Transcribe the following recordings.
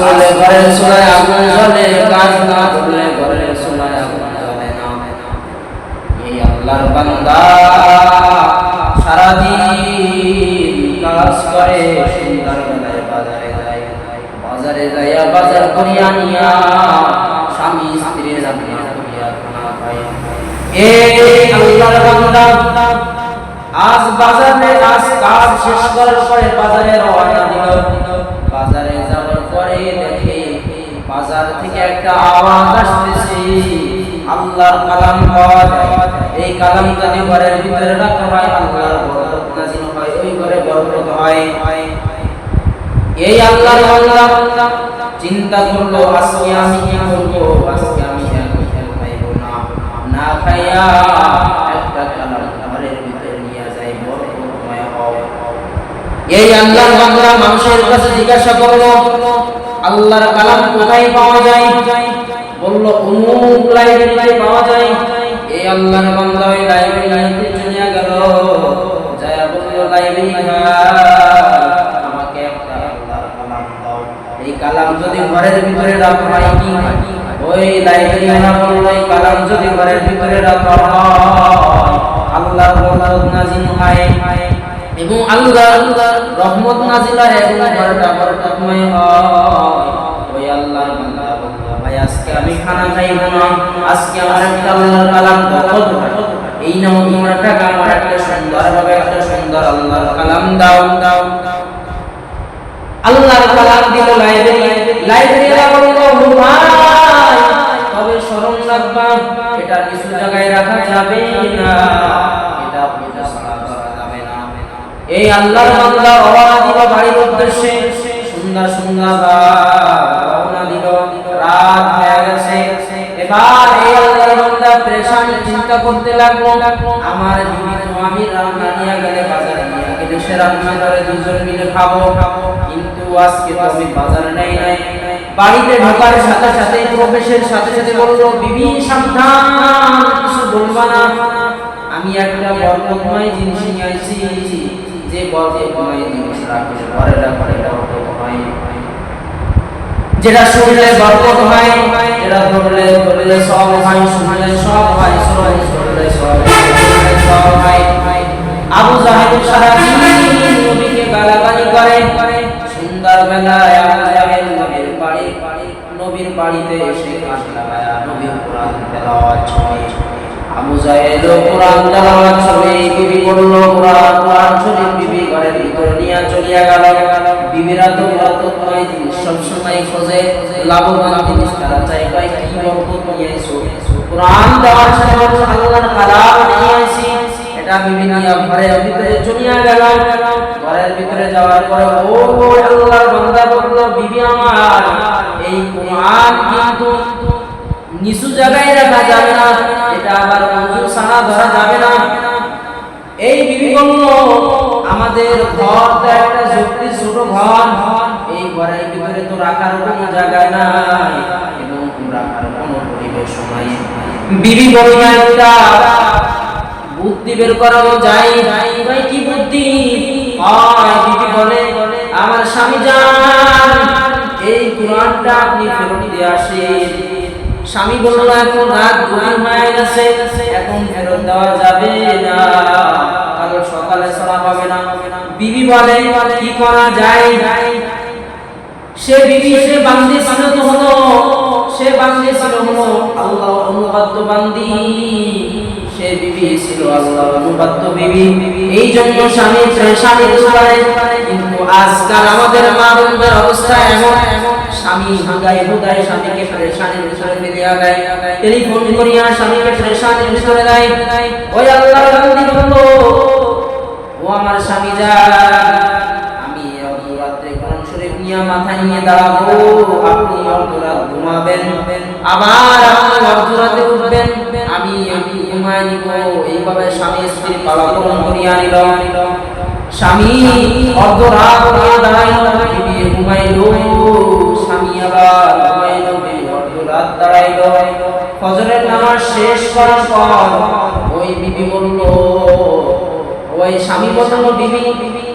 করলে ঘরের চুলায় আগুন জ্বলে, কাজ না করলে ঘরের চুলায় আগুন জ্বলে না। এই আল্লাহর বান্দা সারাদিন কাজ করে, সন্ধ্যাবেলায় বাজারে যাইয়া বাজার করিয়া নিয়া স্বামী স্ত্রীর রান্না করিয়া খানা খায়। এই আল্লাহর বান্দা আজ বাজারে কাজ শেষ করার পরে বাজারে রওনা দিল। বাজারে যাওয়ার পরে দেখে বাজার থেকে একটা আওয়াজ আসতেছে, আল্লাহর কালাম পাওয়া যায়। এই কালাম যদি ঘরের ভিতরে রাখা হয়, আল্লাহর বরকত নাযিল হয়, ওই ঘরে বরকত হয়। এই আল্লাহর বান্দা চিন্তা করলো, আজকে আমি কি করবো? আজকে আমি খাইব না, না খাইয়া একটা কালাম ঘরের ভিতরে নিয়ে যাই, বরকতময় হয়। এই আল্লাহর বান্দা মানুষের কাছে জিজ্ঞাসা করলো, আল্লাহর কালাম কোথায় পাওয়া যায়? বলল, অমুক লাইব্রেরিতে পাওয়া যায়। এই আল্লাহর বান্দা ওই লাইব্রেরিতে চলে গেল, যায় বলল, লাইব্রেরি আমাকে একটা আল্লাহর কালাম দাও। এই কালাম যদি ঘরের ভিতরে রাখা হয় কি হয়? ওই লাইব্রেরিয়ানা বলল, এই কালাম যদি ঘরের ভিতরে রাখা হয়, আল্লাহর বরকত নাযিল হয় এবং আল্লাহর রহমত নাযিল হয় এবং ঘরটা বরকতময় হয়। ওই আল্লাহর বান্দা বলল, ভাই আজকে আমি খানা খাইব না, আজকে আমার একটা আল্লাহর কালাম বরকত হয়। এই নাও তোমার টাকা, আমার একটা সুন্দরভাবে একটা সুন্দর আল্লাহর কালাম দাও। আল্লাহর কালাম দিল লাইব্রেরিয়ানা বলল, ভাই তবে স্মরণ রাখবা, এটা কিছু জায়গায় রাখা যাবে না, এটা পূজা ছাড়া করা যাবে না। এই আল্লাহর বান্দা রওনা দিল বাড়ির উদ্দেশ্যে। সুন্দর রওনা দিল, রাত হয়ে গেছে। এবার এই আল্লাহর বান্দা পেরেশান, চিন্তা করতে লাগলো, আমার বিবি তো আমি রান্না নিয়ে গেলে, বাজারে নিয়ে গেলে সে রান্না করে দুজন মিলে খাবো, কিন্তু আজকে তো আমি বাজারে নাই। বাড়িতে ঢোকার সাথে সাথে, প্রবেশের সাথে সাথে বলল, বিবি সাবধান, কিছু বলবা না, আমি একটা বরকতময় জিনিস নিয়ে আসছি, যে বরকতময় জিনিস রাখলে ঘরে বরকত হয়, যেটা শুনলে বরকত হয়, যেটা ধরলে সব হয়, শুনলে সব হয়, ধরলে সব হয়। আবু জাহেল সারাদিন নবীকে গালাগালি করে। সন্ধ্যাবেলায় আবু জাহেল নবীর বাড়িতে এসে কাজ লাগায়া নবীর কোরআন তেলাওয়াত শুনে, আবু জাহেল কোরআন তেলাওয়াত শুনে বিবি বলল, কোরআন শুনে বিবি ঘরের ভিতরে নিয়ে চলিয়া গেল। বিবিরা তো বরকতময় জিনিস সবসময় খোঁজে, লাভবান জিনিস তারা চাই, ভাই কি বরকত নিয়ে এসো? কোরআন দেওয়ার সাথে আল্লাহর কালাম নিয়ে আসি। এটা বিবি নিয়ে ঘরের ভিতরে চলিয়া গেল। ঘরের ভিতরে যাওয়ার পরে ও আল্লাহর বান্দা বলল, বিবি আমার, এই কোরআন কিন্তু নিচু জায়গায় রাখা যাবে না, এটা আবার ওযু ছাড়া ধরা যাবে না। এই বিবি বলল, আমাদের ঘরটা একটা ছোট ঘর, এই ঘরের ভিতরে তো রাখার কোনো জায়গা নাই এবং রাখার কোনো পরিবেশ নাই। বিবি বলল, একটা বুদ্ধি বের করানো যায়। ভাই কি বুদ্ধি? বিবি বলে, আমার স্বামী জান, এই কোরআনটা আপনি ফেরত দিয়ে আসেন। স্বামী বলল, এখন রাত গভীর হয়ে গেছে, এখন ফেরত দেওয়া যাবে না, কারণ সকালে ছাড়া হবে না। বিবি বলে, কি করা যায়? সে বান্দি ছিল তো হলো, আল্লাহ অনুবাদ্য বান্দি, সে বিবি ছিল আল্লাহ অনুবাদ্য বিবি। এই জন্য স্বামী করে। কিন্তু আজকাল আমাদের মা বোনদের অবস্থা এমন, স্বামী হুদায় স্বামীকে পেরেশানির ভিতরে ফেলিয়া দেয়, টেলিফোন করিয়া স্বামীকে পেরেশানির ভিতরে দেয়। ওই আল্লাহর বান্দি বলল, ও আমার স্বামী যান, আমি অর্ধরাত্রে কোরআন শরীফ নিয়ে মাথায় নিয়ে দাঁড়াবো, আপনি অর্ধরাত ঘুমাবেন, আবার আপনি অর্ধরাতে উঠবেন, আমি ঘুমায় নিব। এইভাবে স্বামী স্ত্রী পালাপন করিয়া নিল। স্বামী অর্ধরাত নিয়ে দাঁড়াইল, বিবি ঘুমাইল, স্বামী আবার ঘুমাইল, অর্ধরাত দাঁড়াইল। ফজরের নামাজ শেষ করার পর ওই বিবি বলল, ওই স্বামী বলল, বিবি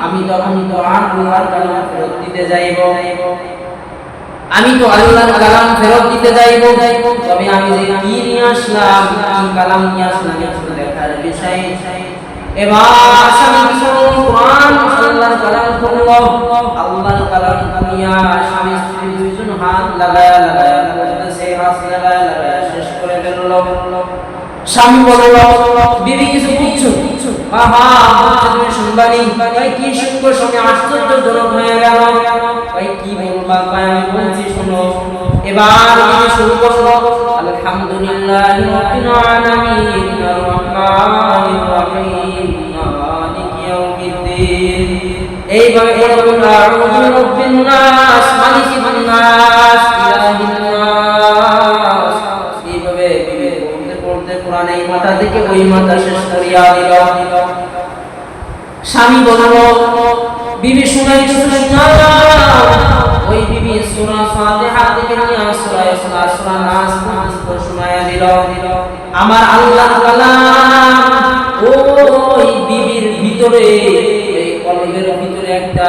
আমি তখন তো আল্লাহর কালাম ফেরত দিতে যাইব। আমি তো আল্লাহর কালাম ফেরত দিতে যাইব, তবে আমি যে কি নিয়ে আসলাম, কি কালাম নিয়ে আসলাম এটা দেখার বিষয়। এবার স্বামী কোরআন আল্লাহর কালাম পড়লো, আল্লাহর কালাম নিয়া স্বামী স্ত্রী দুইজন হাত লাগায়া লাগায়া বলতেছে, হাত লাগায়া লাগায়া শেষ করে ফেললো। স্বামী বলল, বিবি কিছু বুঝছো? আহা, তুমি শুনবানি? ভাই কি শুনবো, শুনে আশ্চর্যজনক হয়ে গেল। ভাই কি বলবা? ভাই আমি বলছি শোনো। এবার বিবি শুরু করলো, আলহামদুলিল্লাহি রাব্বিল আলামিন আর রহমানির রহিম মালিকি ইয়াউমিদ্দিন। এইভাবে বলবো, আউযু বিরাব্বিন নাস মালিকিন নাস ইলাহিন নাস। এইভাবে বিবি পড়তে কোরআন এই মাথা থেকে ওই মাথা শেষ করিয়া দিল। স্বামী বলল, বিবি শুনাইছো? ওই বিবি সূরা ফাতিহা থেকে নিয়ে সূরা ইখলাস, সূরা নাস পর্যন্ত শোনায়া দিল। আমার আল্লাহর কালাম ওই বিবির ভিতরে, এই কলবের ভিতরে একটা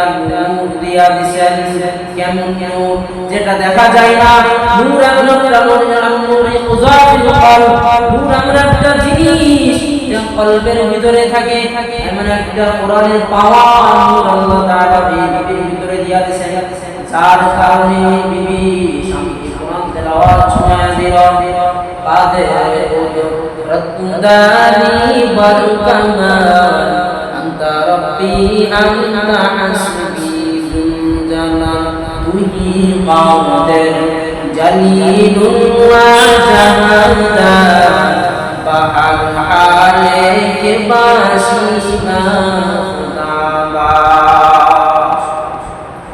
নূর দিয়া দিয়েছেন। কেমন নূর? যেটা দেখা যায় না। নূর এমন একটা নূর মুযাফিল কলব, নূর এমন একটা জিনিস যা কলবের ভিতরে থাকে। এমন একটা কোরআনের পাওয়ার নূর আল্লাহ তাআলা বিবির ভিতরে দিয়া দিয়েছেন, যার কারণে বিবি স্বামীকে কোরআন তেলাওয়াত শোনায়া দিল। বাদে রদ্দানি বারকামাল আনতা রব্বি আনতা হাসবি জালাল, তুহি কাদের জালিলুন ওয়া জাহাদা বাহার হালে কে বাসিনা